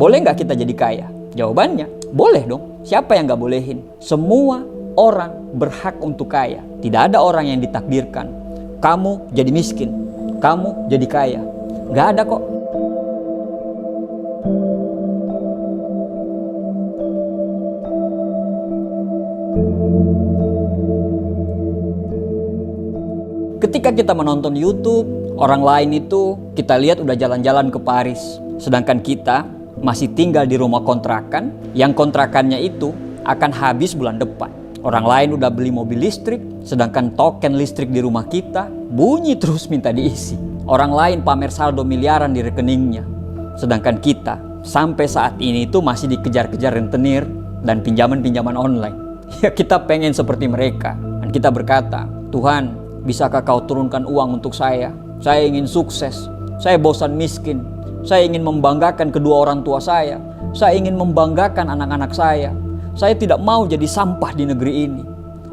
boleh nggak kita jadi kaya? Jawabannya, boleh dong. Siapa yang nggak bolehin? Semua orang berhak untuk kaya. Tidak ada orang yang ditakdirkan kamu jadi miskin, kamu jadi kaya. Nggak ada kok. Ketika kita menonton YouTube, orang lain itu kita lihat udah jalan-jalan ke Paris. Sedangkan kita masih tinggal di rumah kontrakan, yang kontrakannya itu akan habis bulan depan. Orang lain udah beli mobil listrik, sedangkan token listrik di rumah kita bunyi terus minta diisi. Orang lain pamer saldo miliaran di rekeningnya, sedangkan kita sampai saat ini itu masih dikejar-kejar rentenir dan pinjaman-pinjaman online. Ya kita pengen seperti mereka, dan kita berkata, Tuhan, bisakah kau turunkan uang untuk saya? Saya ingin sukses, saya bosan miskin, saya ingin membanggakan kedua orang tua saya ingin membanggakan anak-anak saya tidak mau jadi sampah di negeri ini.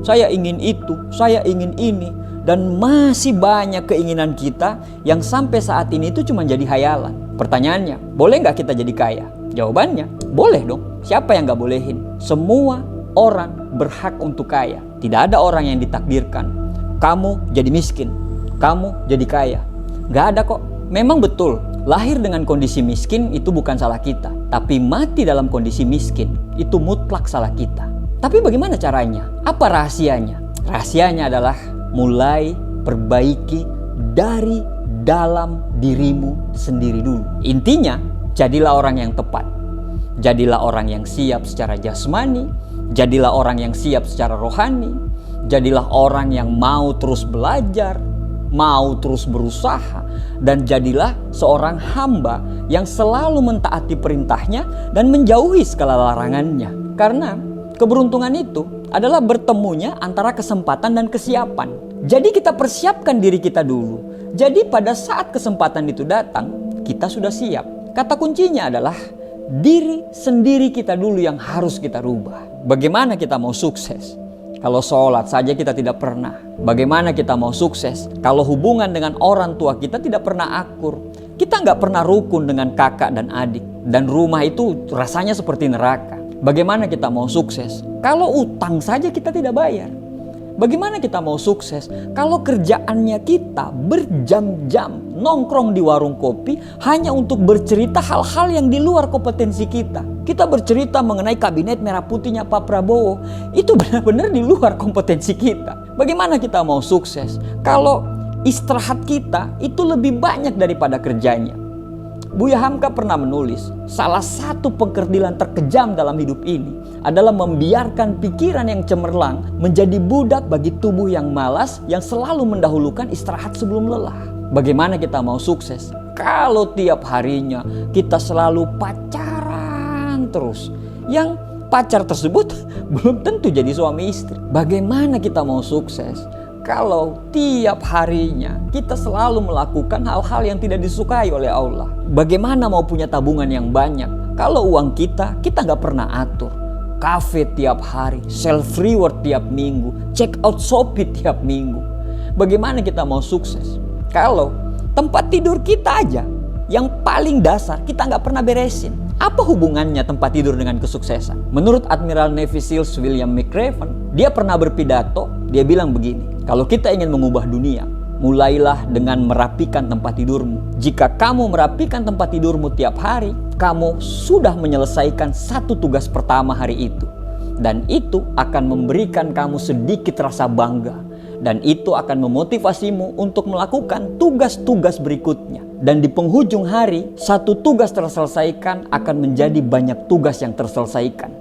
Saya ingin itu, saya ingin ini, dan masih banyak keinginan kita yang sampai saat ini itu cuma jadi hayalan. Pertanyaannya, boleh nggak kita jadi kaya? Jawabannya, boleh dong. Siapa yang nggak bolehin? Semua orang berhak untuk kaya. Tidak ada orang yang ditakdirkan kamu jadi miskin, kamu jadi kaya. Nggak ada kok. Memang betul, lahir dengan kondisi miskin itu bukan salah kita. Tapi mati dalam kondisi miskin itu mutlak salah kita. Tapi bagaimana caranya? Apa rahasianya? Rahasianya adalah mulai perbaiki dari dalam dirimu sendiri dulu. Intinya, jadilah orang yang tepat. Jadilah orang yang siap secara jasmani. Jadilah orang yang siap secara rohani. Jadilah orang yang mau terus belajar, mau terus berusaha, dan jadilah seorang hamba yang selalu mentaati perintahnya dan menjauhi segala larangannya. Karena keberuntungan itu adalah bertemunya antara kesempatan dan kesiapan. Jadi kita persiapkan diri kita dulu. Jadi pada saat kesempatan itu datang, kita sudah siap. Kata kuncinya adalah diri sendiri kita dulu yang harus kita rubah. Bagaimana kita mau sukses kalau sholat saja kita tidak pernah? Bagaimana kita mau sukses kalau hubungan dengan orang tua kita tidak pernah akur? Kita nggak pernah rukun dengan kakak dan adik. Dan rumah itu rasanya seperti neraka. Bagaimana kita mau sukses kalau utang saja kita tidak bayar? Bagaimana kita mau sukses kalau kerjaannya kita berjam-jam nongkrong di warung kopi hanya untuk bercerita hal-hal yang di luar kompetensi kita? Kita bercerita mengenai kabinet merah putihnya Pak Prabowo. Itu benar-benar di luar kompetensi kita. Bagaimana kita mau sukses kalau istirahat kita itu lebih banyak daripada kerjanya? Buya Hamka pernah menulis, salah satu pekerdilan terkejam dalam hidup ini adalah membiarkan pikiran yang cemerlang menjadi budak bagi tubuh yang malas yang selalu mendahulukan istirahat sebelum lelah. Bagaimana kita mau sukses kalau tiap harinya kita selalu pacaran terus? Yang pacar tersebut belum tentu jadi suami istri. Bagaimana kita mau sukses kalau tiap harinya kita selalu melakukan hal-hal yang tidak disukai oleh Allah? Bagaimana mau punya tabungan yang banyak kalau uang kita nggak pernah atur? Cafe tiap hari, self reward tiap minggu, check out Shopee tiap minggu. Bagaimana kita mau sukses kalau tempat tidur kita aja yang paling dasar kita nggak pernah beresin? Apa hubungannya tempat tidur dengan kesuksesan? Menurut Admiral Navy Seals William McRaven, dia pernah berpidato, dia bilang begini, kalau kita ingin mengubah dunia, mulailah dengan merapikan tempat tidurmu. Jika kamu merapikan tempat tidurmu tiap hari, kamu sudah menyelesaikan satu tugas pertama hari itu. Dan itu akan memberikan kamu sedikit rasa bangga. Dan itu akan memotivasimu untuk melakukan tugas-tugas berikutnya. Dan di penghujung hari, satu tugas terselesaikan akan menjadi banyak tugas yang terselesaikan.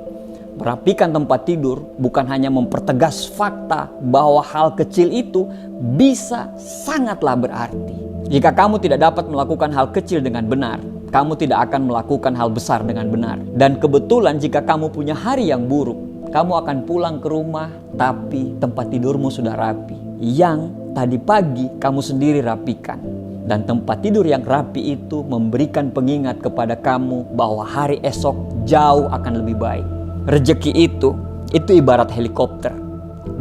Merapikan tempat tidur bukan hanya mempertegas fakta bahwa hal kecil itu bisa sangatlah berarti. Jika kamu tidak dapat melakukan hal kecil dengan benar, kamu tidak akan melakukan hal besar dengan benar. Dan kebetulan jika kamu punya hari yang buruk, kamu akan pulang ke rumah tapi tempat tidurmu sudah rapi. Yang tadi pagi kamu sendiri rapikan. Dan tempat tidur yang rapi itu memberikan pengingat kepada kamu bahwa hari esok jauh akan lebih baik. Rezeki itu ibarat helikopter.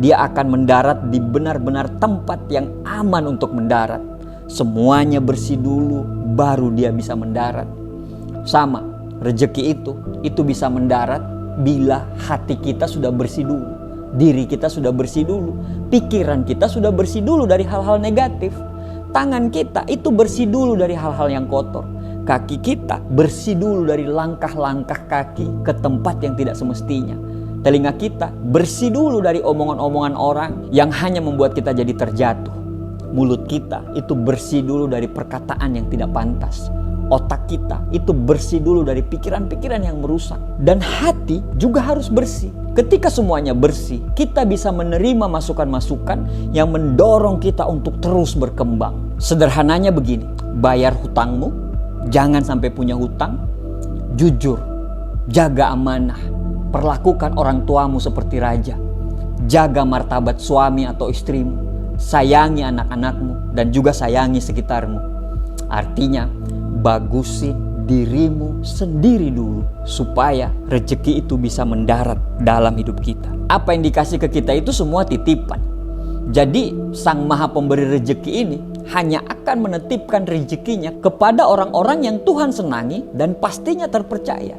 Dia akan mendarat di benar-benar tempat yang aman untuk mendarat. Semuanya bersih dulu, baru dia bisa mendarat. Sama, Rezeki itu bisa mendarat bila hati kita sudah bersih dulu, diri kita sudah bersih dulu, pikiran kita sudah bersih dulu dari hal-hal negatif, tangan kita itu bersih dulu dari hal-hal yang kotor, kaki kita bersih dulu dari langkah-langkah kaki ke tempat yang tidak semestinya, telinga kita bersih dulu dari omongan-omongan orang yang hanya membuat kita jadi terjatuh, mulut kita itu bersih dulu dari perkataan yang tidak pantas, otak kita itu bersih dulu dari pikiran-pikiran yang merusak. Dan hati juga harus bersih. Ketika semuanya bersih, kita bisa menerima masukan-masukan yang mendorong kita untuk terus berkembang. Sederhananya begini, bayar hutangmu, jangan sampai punya hutang, jujur, jaga amanah, perlakukan orang tuamu seperti raja, jaga martabat suami atau istrimu, sayangi anak-anakmu, dan juga sayangi sekitarmu. Artinya, bagusin dirimu sendiri dulu supaya rezeki itu bisa mendarat dalam hidup kita. Apa yang dikasih ke kita itu semua titipan. Jadi Sang Maha Pemberi rezeki ini hanya akan menitipkan rezekinya kepada orang-orang yang Tuhan senangi dan pastinya terpercaya.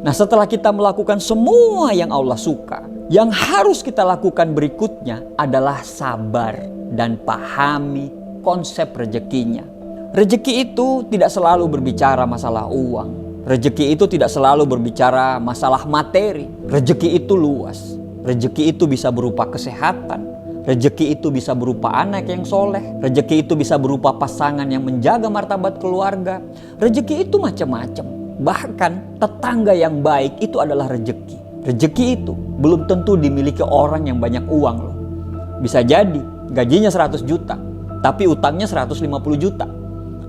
Nah, setelah kita melakukan semua yang Allah suka, yang harus kita lakukan berikutnya adalah sabar dan pahami konsep rezekinya. Rezeki itu tidak selalu berbicara masalah uang. Rezeki itu tidak selalu berbicara masalah materi. Rezeki itu luas. Rezeki itu bisa berupa kesehatan. Rezeki itu bisa berupa anak yang soleh. Rezeki itu bisa berupa pasangan yang menjaga martabat keluarga. Rezeki itu macam-macam. Bahkan tetangga yang baik itu adalah rezeki. Rezeki itu belum tentu dimiliki orang yang banyak uang loh. Bisa jadi gajinya 100 juta, tapi utangnya 150 juta.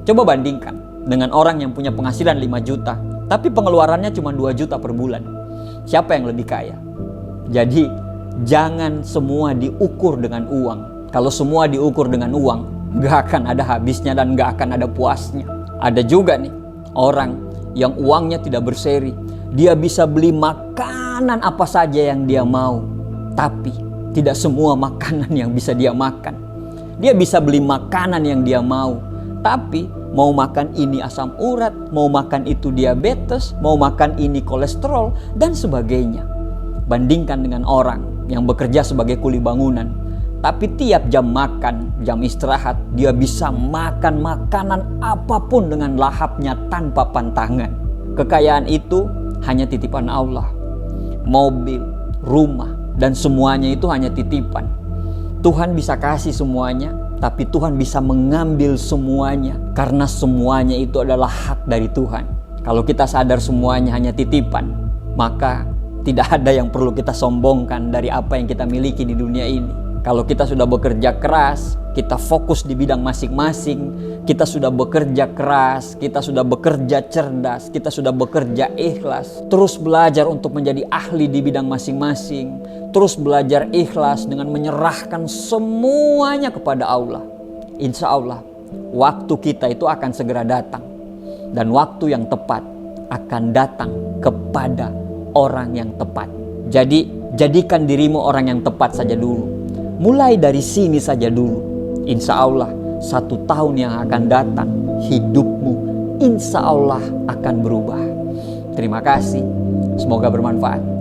Coba bandingkan dengan orang yang punya penghasilan 5 juta, tapi pengeluarannya cuma 2 juta per bulan. Siapa yang lebih kaya? Jadi, jangan semua diukur dengan uang. Kalau semua diukur dengan uang, gak akan ada habisnya dan gak akan ada puasnya. Ada juga nih, orang yang uangnya tidak berseri. Dia bisa beli makanan apa saja yang dia mau, tapi tidak semua makanan yang bisa dia makan. Dia bisa beli makanan yang dia mau, tapi mau makan ini asam urat, mau makan itu diabetes, mau makan ini kolesterol, dan sebagainya. Bandingkan dengan orang yang bekerja sebagai kuli bangunan, tapi tiap jam makan, jam istirahat, dia bisa makan makanan apapun dengan lahapnya tanpa pantangan. Kekayaan itu hanya titipan Allah. Mobil, rumah, dan semuanya itu hanya titipan. Tuhan bisa kasih semuanya, tapi Tuhan bisa mengambil semuanya karena semuanya itu adalah hak dari Tuhan. Kalau kita sadar semuanya hanya titipan, maka tidak ada yang perlu kita sombongkan dari apa yang kita miliki di dunia ini. Kalau kita sudah bekerja keras, kita fokus di bidang masing-masing, kita sudah bekerja keras, kita sudah bekerja cerdas, kita sudah bekerja ikhlas, terus belajar untuk menjadi ahli di bidang masing-masing, terus belajar ikhlas dengan menyerahkan semuanya kepada Allah. Insya Allah, waktu kita itu akan segera datang. Dan waktu yang tepat akan datang kepada orang yang tepat. Jadi, jadikan dirimu orang yang tepat saja dulu. Mulai dari sini saja dulu. Insya Allah 1 tahun yang akan datang, hidupmu insya Allah akan berubah. Terima kasih. Semoga bermanfaat.